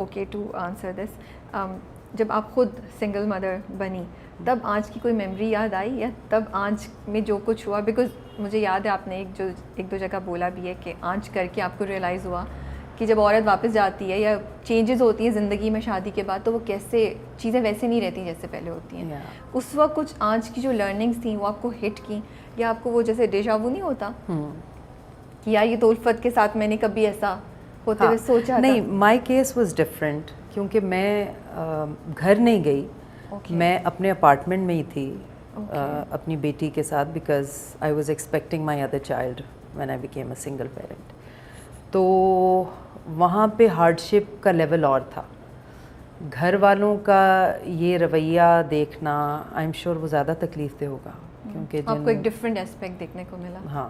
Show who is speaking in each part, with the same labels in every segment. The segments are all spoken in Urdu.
Speaker 1: Okay to answer this. جب آپ خود سنگل مدر بنی تب آج کی کوئی میموری یاد آئی یا تب آج میں جو کچھ ہوا؟ بیکاز مجھے یاد ہے آپ نے ایک دو جگہ بولا بھی ہے کہ آج کر کے آپ کو ریئلائز ہوا کہ جب عورت واپس جاتی ہے یا چینجز ہوتی ہیں زندگی میں شادی کے بعد تو وہ کیسے چیزیں ویسے نہیں رہتی جیسے پہلے ہوتی ہیں. اس وقت کچھ آج کی جو لرننگس تھیں وہ آپ کو ہٹ کی یا آپ کو وہ جیسے ڈیجا وو نہیں ہوتا کہ یار یہ تو الفت کے ساتھ میں نے کبھی ایسا ہوتے ہوئے سوچا تھا؟
Speaker 2: نہیں, مائی کیس واز ڈفرینٹ کیونکہ میں گھر نہیں گئی. میں اپنے اپارٹمنٹ میں ہی تھی اپنی بیٹی کے ساتھ, because I was expecting my other child when I became a single parent. تو وہاں پہ ہارڈ شپ کا لیول اور تھا. گھر والوں کا یہ رویہ دیکھنا آئی ایم شیور وہ زیادہ تکلیف دہ ہوگا کیونکہ
Speaker 1: آپ کو ایک ڈفرینٹ اسپیکٹ دیکھنے کو ملا.
Speaker 2: ہاں,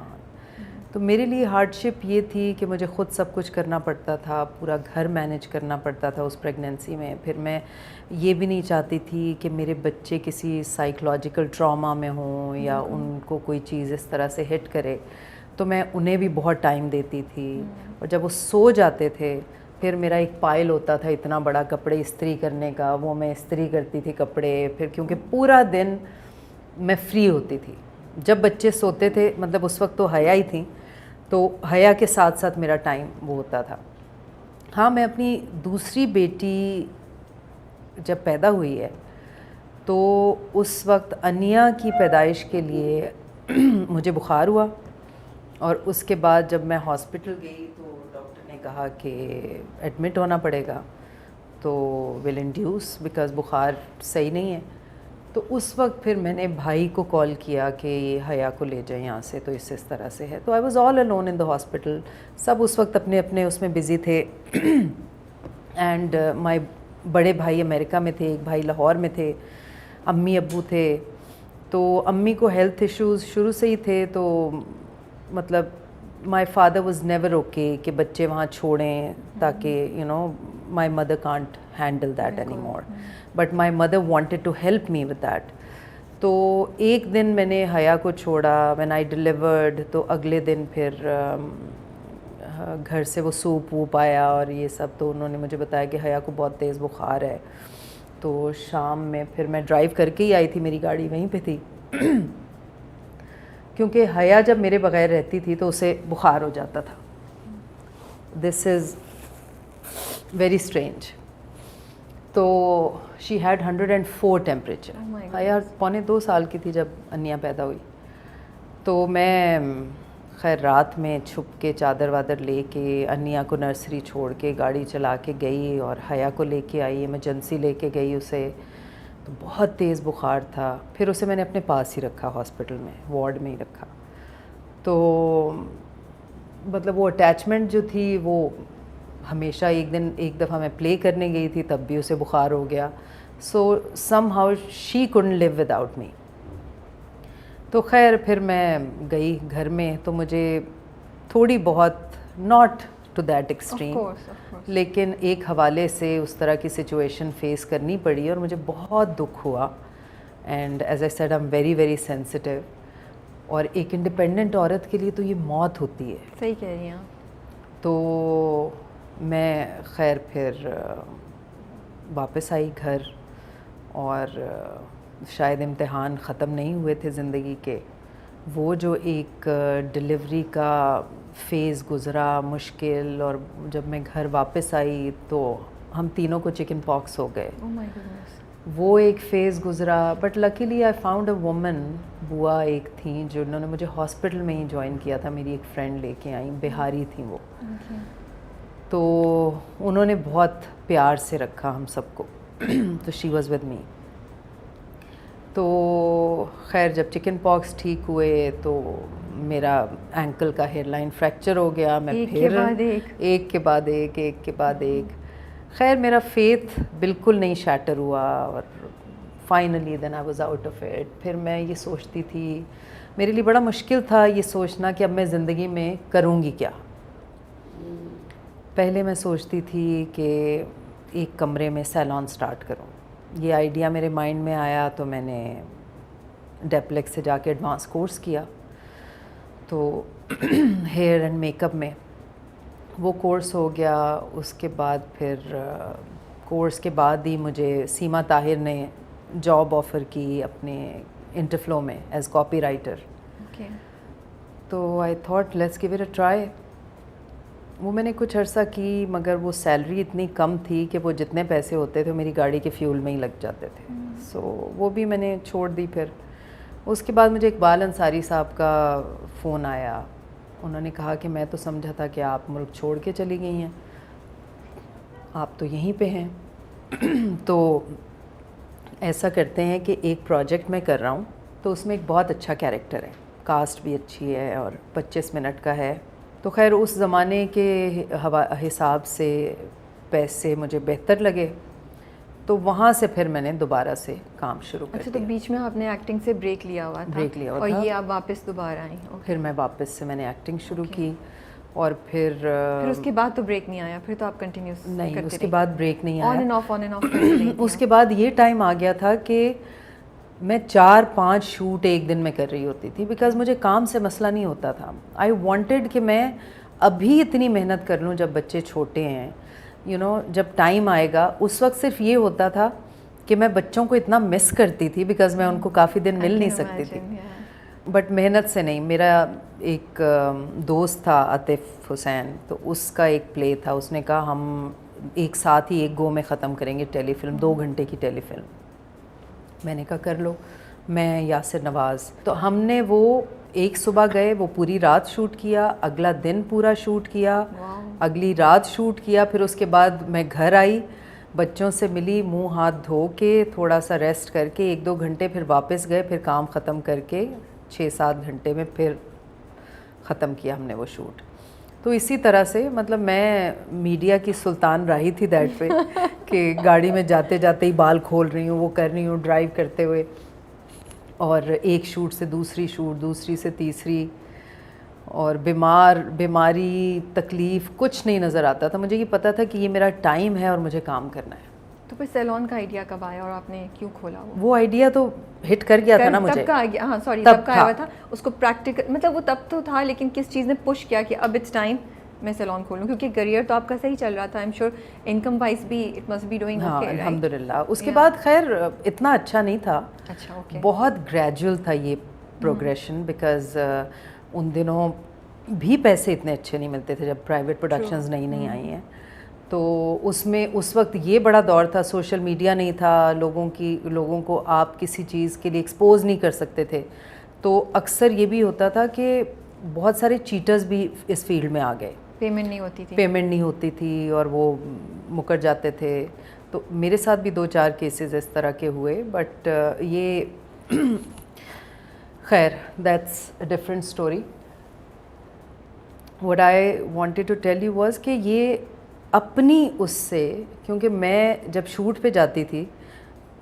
Speaker 2: تو میرے لیے ہارڈ شپ یہ تھی کہ مجھے خود سب کچھ کرنا پڑتا تھا, پورا گھر مینیج کرنا پڑتا تھا اس پریگنینسی میں. پھر میں یہ بھی نہیں چاہتی تھی کہ میرے بچے کسی سائیکولوجیکل ٹراما میں ہوں یا ان کو کوئی چیز اس طرح سے ہٹ کرے, تو میں انہیں بھی بہت ٹائم دیتی تھی. اور جب وہ سو جاتے تھے پھر میرا ایک پائل ہوتا تھا اتنا بڑا کپڑے استری کرنے کا, وہ میں استری کرتی تھی کپڑے. پھر کیونکہ پورا دن میں فری ہوتی تھی جب بچے سوتے تھے, مطلب اس وقت تو حیا ہی تھیں, تو حیا کے ساتھ ساتھ میرا ٹائم وہ ہوتا تھا. ہاں, میں اپنی دوسری بیٹی جب پیدا ہوئی ہے تو اس وقت انیا کی پیدائش کے لیے مجھے بخار ہوا, اور اس کے بعد جب میں ہاسپٹل گئی تو ڈاکٹر نے کہا کہ ایڈمٹ ہونا پڑے گا, تو ول انڈیوس بیکاز بخار صحیح نہیں ہے. تو اس وقت پھر میں نے بھائی کو کال کیا کہ یہ حیا کو لے جائیں یہاں سے, تو اس طرح سے ہے. تو I was all alone in the hospital. سب اس وقت اپنے اپنے اس میں بزی تھے. اینڈ مائی بڑے بھائی امریکہ میں تھے, ایک بھائی لاہور میں تھے, امی ابو تھے. تو امی کو ہیلتھ ایشوز شروع سے ہی تھے, تو مطلب my father was never okay کہ بچے وہاں چھوڑیں تاکہ you know my mother can't handle that any more, but my mother wanted to help me with that. تو ایک دن میں نے حیا کو چھوڑا وین آئی ڈیلیورڈ, تو اگلے دن پھر گھر سے وہ سوپ ووپ آیا اور یہ سب, تو انہوں نے مجھے بتایا کہ حیا کو بہت تیز بخار ہے. تو شام میں پھر میں ڈرائیو کر کے ہی آئی تھی, میری گاڑی وہیں پہ تھی کیونکہ حیا جب میرے بغیر رہتی تھی تو اسے بخار ہو جاتا تھا. دس از ویری اسٹرینج. تو شی ہیڈ 104 ٹیمپریچر. حیا 1.25 سال کی تھی جب انیا پیدا ہوئی. تو میں خیر رات میں چھپ کے چادر وادر لے کے انیا کو نرسری چھوڑ کے گاڑی چلا کے گئی اور حیا کو لے کے آئی, ایمرجنسی لے کے گئی اسے. تو بہت تیز بخار تھا. پھر اسے میں نے اپنے پاس ہی رکھا, ہاسپٹل میں وارڈ میں ہی رکھا. تو مطلب وہ اٹیچمنٹ جو تھی وہ ہمیشہ, ایک دفعہ میں پلے کرنے گئی تھی تب بھی اسے بخار ہو گیا. So some how she couldn't live without me. تو خیر پھر میں گئی گھر میں, تو مجھے تھوڑی بہت ناٹ ٹو دیٹ ایکسٹریم لیکن ایک حوالے سے اس طرح کی سچویشن فیس کرنی پڑی اور مجھے بہت دکھ ہوا. And as I said I am very very sensitive. اور ایک انڈیپینڈنٹ عورت کے لیے تو یہ موت ہوتی ہے.
Speaker 1: صحیح کہہ رہی ہیں.
Speaker 2: تو میں خیر پھر واپس آئی گھر, اور شاید امتحان ختم نہیں ہوئے تھے زندگی کے. وہ جو ایک ڈلیوری کا فیز گزرا مشکل, اور جب میں گھر واپس آئی تو ہم تینوں کو چکن پاکس ہو گئے. وہ ایک فیز گزرا, but luckily I found a woman. بوا ایک تھیں جو انہوں نے مجھے ہاسپٹل میں ہی جوائن کیا تھا, میری ایک فرینڈ لے کے آئیں, بہاری تھیں وہ. تو انہوں نے بہت پیار سے رکھا ہم سب کو. تو شی واز ود می. تو خیر جب چکن پاکس ٹھیک ہوئے تو میرا اینکل کا ہیئر لائن فریکچر ہو گیا. میں پھر ایک کے بعد ایک. خیر میرا فیتھ بالکل نہیں شیٹر ہوا, اور finally then I was out of it. پھر میں یہ سوچتی تھی, میرے لیے بڑا مشکل تھا یہ سوچنا کہ اب میں زندگی میں کروں گی کیا. پہلے میں سوچتی تھی کہ ایک کمرے میں سیلون سٹارٹ کروں. یہ آئیڈیا میرے مائنڈ میں آیا تو میں نے ڈیپلیکس سے جا کے ایڈوانس کورس کیا. تو ہیئر اینڈ میک اپ میں وہ کورس ہو گیا. اس کے بعد پھر کورس کے بعد ہی مجھے سیما طاہر نے جاب آفر کی اپنے انٹرفلو میں ایز کاپی رائٹر. تو I thought let's give it a try. وہ میں نے کچھ عرصہ کی, مگر وہ سیلری اتنی کم تھی کہ وہ جتنے پیسے ہوتے تھے میری گاڑی کے فیول میں ہی لگ جاتے تھے. سو وہ بھی میں نے چھوڑ دی. پھر اس کے بعد مجھے اقبال انصاری صاحب کا فون آیا. انہوں نے کہا کہ میں تو سمجھا تھا کہ آپ ملک چھوڑ کے چلی گئی ہیں, آپ تو یہیں پہ ہیں. تو ایسا کرتے ہیں کہ ایک پروجیکٹ میں کر رہا ہوں, تو اس میں ایک بہت اچھا کیریکٹر ہے, کاسٹ بھی اچھی ہے اور 25 منٹ کا ہے. تو خیر اس زمانے کے حساب سے پیسے مجھے بہتر لگے, تو وہاں سے پھر میں نے دوبارہ سے کام شروع کر دیا.
Speaker 1: اچھا, تو بیچ میں آپ نے ایکٹنگ سے بریک لیا ہوا تھا.
Speaker 2: بریک لیا ہوا
Speaker 1: اور
Speaker 2: تھا.
Speaker 1: یہ آپ واپس دوبارہ آئیں.
Speaker 2: پھر میں واپس سے میں نے ایکٹنگ شروع کی. اور پھر
Speaker 1: اس کے بعد تو بریک نہیں آیا, پھر تو آپ کنٹینیوس
Speaker 2: نہیں, اس کے بعد بریک نہیں آیا.
Speaker 1: On and off, on and off.
Speaker 2: اس کے بعد یہ ٹائم آ گیا تھا کہ میں 4-5 شوٹ ایک دن میں کر رہی ہوتی تھی, بیکاز مجھے کام سے مسئلہ نہیں ہوتا تھا. آئی وانٹیڈ کہ میں ابھی اتنی محنت کر لوں جب بچے چھوٹے ہیں. جب ٹائم آئے گا, اس وقت صرف یہ ہوتا تھا کہ میں بچوں کو اتنا مس کرتی تھی, بیکاز میں ان کو کافی دن مل نہیں سکتی تھی. بٹ محنت سے نہیں. میرا ایک دوست تھا عاطف حسین, تو اس کا ایک پلے تھا, اس نے کہا ہم ایک ساتھ ہی ایک گو میں ختم کریں گے ٹیلی فلم, 2 گھنٹے کی ٹیلی فلم. میں نے کہا کر لو. میں یاسر نواز, تو ہم نے وہ ایک صبح گئے, وہ پوری رات شوٹ کیا, اگلا دن پورا شوٹ کیا, اگلی رات شوٹ کیا. پھر اس کے بعد میں گھر آئی, بچوں سے ملی, منہ ہاتھ دھو کے تھوڑا سا ریسٹ کر کے 1-2 گھنٹے پھر واپس گئے, پھر کام ختم کر کے 6-7 گھنٹے میں پھر ختم کیا ہم نے وہ شوٹ. تو اسی طرح سے مطلب میں میڈیا کی سلطان رہی تھی دیٹ پہ کہ گاڑی میں جاتے جاتے ہی بال کھول رہی ہوں, وہ کر رہی ہوں, ڈرائیو کرتے ہوئے, اور ایک شوٹ سے دوسری شوٹ, دوسری سے تیسری, اور بیماری تکلیف کچھ نہیں نظر آتا تھا. مجھے یہ پتا تھا کہ یہ میرا ٹائم ہے اور مجھے کام کرنا ہے.
Speaker 1: تو پھر سیلون کا آئیڈیا کب آیا اور آپ نے کیوں کھولا؟
Speaker 2: وہ آئیڈیا تو ہٹ کر گیا تھا نا مجھے.
Speaker 1: تب کا آئیڈیا, ہاں سوری, تب کا آیا تھا. اس کو پریکٹیکل مطلب وہ تب تو تھا, لیکن کس چیز نے پش کیا کہ اب اٹس ٹائم میں سیلون کھولوں؟ کیونکہ کریئر تو آپ کا صحیح چل رہا تھا, I am sure income wise بھی it must be doing okay.
Speaker 2: ہاں الحمد للہ. اس کے بعد خیر اتنا اچھا نہیں تھا.
Speaker 1: اچھا اوکے.
Speaker 2: بہت گریجول تھا یہ پروگریشن, بیکاز ان دنوں بھی پیسے اتنے اچھے نہیں ملتے تھے جب پرائیویٹ پروڈکشنز نئی آئی ہیں. تو اس میں اس وقت یہ بڑا دور تھا, سوشل میڈیا نہیں تھا, لوگوں کو آپ کسی چیز کے لیے ایکسپوز نہیں کر سکتے تھے. تو اکثر یہ بھی ہوتا تھا کہ بہت سارے چیٹرز بھی اس فیلڈ میں آ گئے. پیمنٹ نہیں ہوتی تھی اور وہ مکر جاتے تھے. تو میرے ساتھ بھی 2-4 کیسز اس طرح کے ہوئے, بٹ یہ خیر that's a different story. What I wanted to tell you was کہ یہ اپنی اس سے, کیونکہ میں جب شوٹ پہ جاتی تھی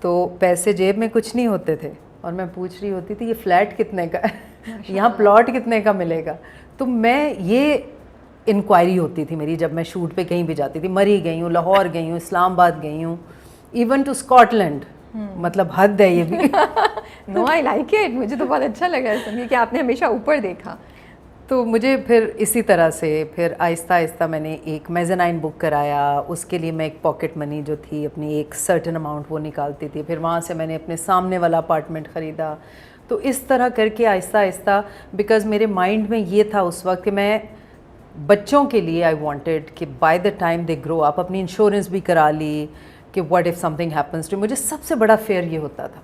Speaker 2: تو پیسے جیب میں کچھ نہیں ہوتے تھے, اور میں پوچھ رہی ہوتی تھی یہ فلیٹ کتنے کا ہے, یہاں پلاٹ کتنے کا ملے گا. تو میں یہ انکوائری ہوتی تھی میری جب میں شوٹ پہ کہیں بھی جاتی تھی. مری گئی ہوں, لاہور گئی ہوں, اسلام آباد گئی ہوں, ایون ٹو اسکاٹ لینڈ. مطلب حد ہے یہ بھی.
Speaker 1: نو آئی لائک اٹ, مجھے تو بہت اچھا لگا سن کے کہ آپ نے ہمیشہ اوپر دیکھا.
Speaker 2: تو مجھے پھر اسی طرح سے پھر آہستہ آہستہ میں نے ایک میزنائن بک کرایا. اس کے لیے میں ایک پاکٹ منی جو تھی اپنی ایک سرٹن اماؤنٹ وہ نکالتی تھی. پھر وہاں سے میں نے اپنے سامنے والا اپارٹمنٹ خریدا. تو اس طرح کر کے آہستہ آہستہ, بیکاز میرے مائنڈ میں یہ تھا اس وقت کہ میں بچوں کے لیے آئی وانٹیڈ کہ by the time they grow up, اپنی انشورنس بھی کرا لی کہ what if something happens too. مجھے سب سے بڑا فیئر یہ ہوتا تھا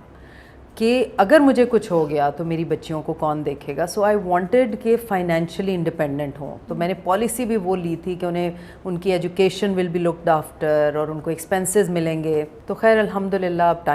Speaker 2: کہ اگر مجھے کچھ ہو گیا تو میری بچیوں کو کون دیکھے گا. سو آئی وانٹیڈ کہ فائنینشلی انڈیپینڈنٹ ہوں. تو میں نے پالیسی بھی وہ لی تھی کہ انہیں ان کی education will be looked after, اور ان کو ایکسپینسز ملیں گے. تو خیر الحمد للہ اب ٹائم